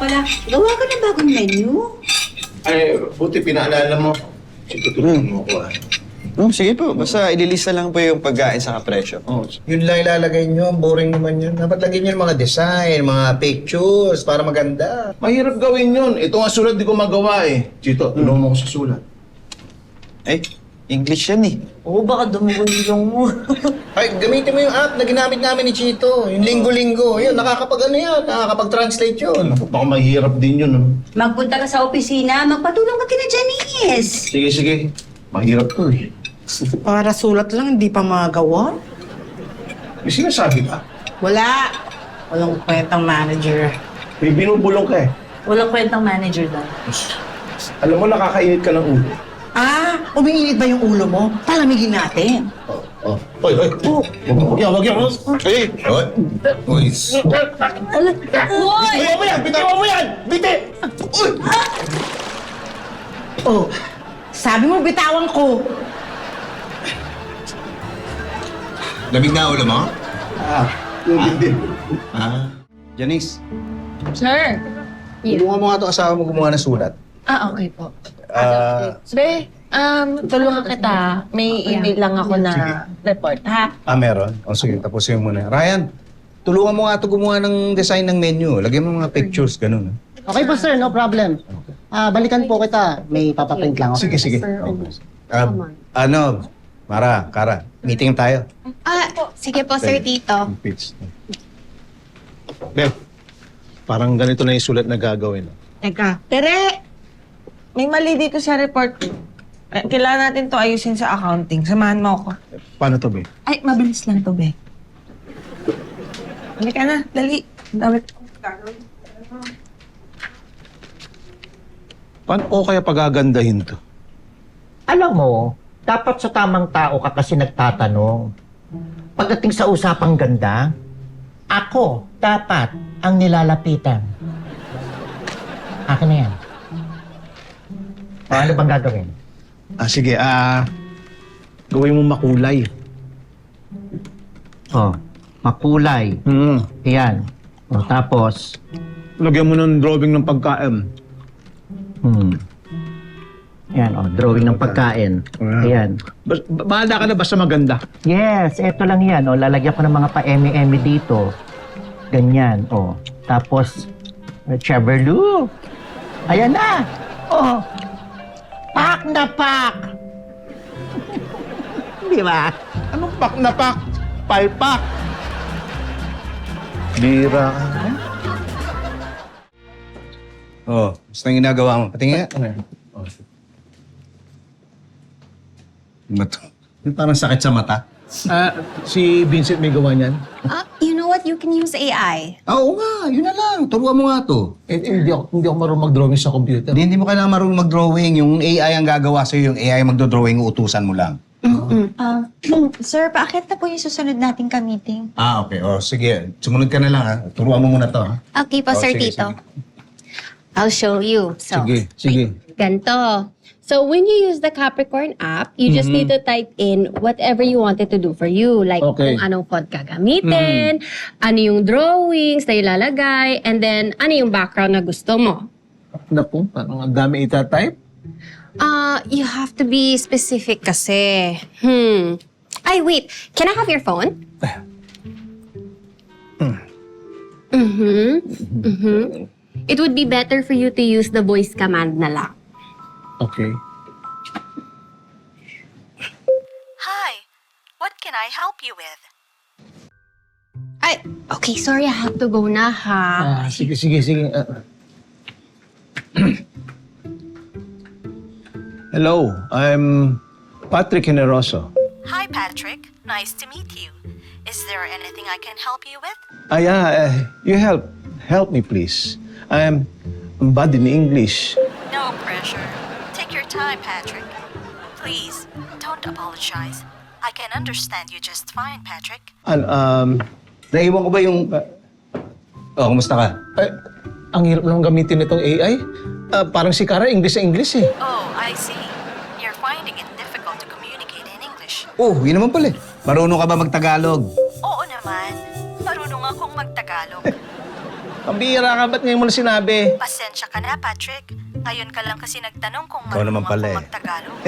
pala, gawa ka ng bagong menu? Ay, buti pinaalala mo. Tutulungan mo ako Sige po. Basta ililista lang po yung pagkain sa kapresyo. Oh, yun lang ilalagay nyo. Boring naman yun. Dapat lagyan nyo yung mga design, mga pictures, para maganda. Mahirap gawin yun. Ito nga sulat di ko magawa eh. Chito, tulungan mo ako sa sulat. Eh, English yan eh. Oo, baka dumulong mo. Ay, gamitin mo yung app na ginamit namin ni Chito. Yung linggo-linggo. Yun, nakakapag-translate yun. Baka mahirap din yun. Magpunta ka sa opisina, magpatulong ka kina Janice. Sige, sige. Mahirap to eh. Para sulat lang, hindi pa magawa? May sinasabi ka? Wala. Walang kwentang manager. May binubulong ka eh. Walang kwentang manager daw. Alam mo, nakakainit ka ng ulo. Umiinit ba yung ulo mo? Palamigin natin. Hoy, hoy. Wag yan. Hey! Hoy! Hoy! Hoy! Bitiwan mo yan! Bitiwan mo yan! Biti! Uy! Oh, sabi mo bitawan ko. Lamig na ulo mo? Lamig din. Janice. Sir. Tulungan mo nga ito asawa mo gumawa ng sulat. Okay po. Be, tulungan kita. May email lang ako na report, ha? Meron? O sige, tapusin mo muna. Ryan, tulungan mo nga ito gumawa ng design ng menu. Lagyan mo mga pictures, ganun. Okay po sir, no problem. Balikan po kita. May papaprint lang ako. Sige, sige. Mara, Kara, meeting tayo. Sige po, Sir Tito. Pitch. Beb, parang ganito na yung sulat na gagawin. Teka. Tere! May mali dito sa report. Kailangan natin to ayusin sa accounting. Samahan mo ako. Paano to, Beb? Ay, mabilis lang to, Be. Halika na, dali. Dawit. Paano ko kaya pagagandahin to? Alam mo, dapat sa tamang tao ka kasi nagtatanong. Pagdating sa usapang ganda, ako dapat ang nilalapitan. Akin na yan. Ano bang gagawin? Sige, gawin mo makulay. Makulay. Yan. Tapos, Lagyan mo ng drawing ng pagkain. yan, drawing ng pagkain. Ayan. Bahala ka na basta maganda. Yes, eto lang yan. Lalagyan ko ng mga pa-eme-eme dito. Ganyan. Tapos, Cheverlu. Ayan na. Pak na pak. Di ba? Anong pak na pak? Palpak. Bira ka. Basta yung ginagawa mo. Patingin nga. Ba't? Parang sakit sa mata. Si Vincent may gawa niyan? You know what? You can use AI. Oo nga, yun na lang. Turuan mo nga to. Hindi ako marunong mag-drawing sa computer. Hindi mo kailangan marunong mag-drawing. Yung AI ang gagawa sa'yo, yung AI magdo-drawing, uutusan mo lang. Sir, paakit na po yung susunod nating ka-meeting. Okay. Sige. Sumunod ka na lang, ha. Turuan mo muna to, ha. Okay po, Sir sige, Tito. sige. I'll show you. So, Sige. Ganto. So when you use the Capricorn app, you just need to type in whatever you wanted to do for you. Like Okay. kung anong font gagamitin, ano yung drawings na ilalagay, and then ano yung background na gusto mo. Naku, parang ang dami itatype. You have to be specific kasi. Ay, wait. Can I have your phone? It would be better for you to use the voice command na lang. Okay. Hi, what can I help you with? Ay, okay, sorry, I have to go na ha. Sige. Hello, I'm Patrick Generoso. Hi, Patrick. Nice to meet you. Is there anything I can help you with? You help me please. I'm bad in English. No pressure. Take your time, Patrick. Please, don't apologize. I can understand you just fine, Patrick. Naiwan ko ba yung... kumusta ka? Ang hirap lang gamitin nitong AI. Parang si Kara, English sa English eh. Oh, I see. You're finding it difficult to communicate in English. Yun naman pala. Marunong ka ba mag-Tagalog? Oo naman. Marunong akong mag-Tagalog. Pambihira ka, ba't ngayon mo na sinabi? Pasensya ka na, Patrick. Ngayon ka lang kasi nagtanong kung Ikaw naman marunong pala ako eh. magtagalog.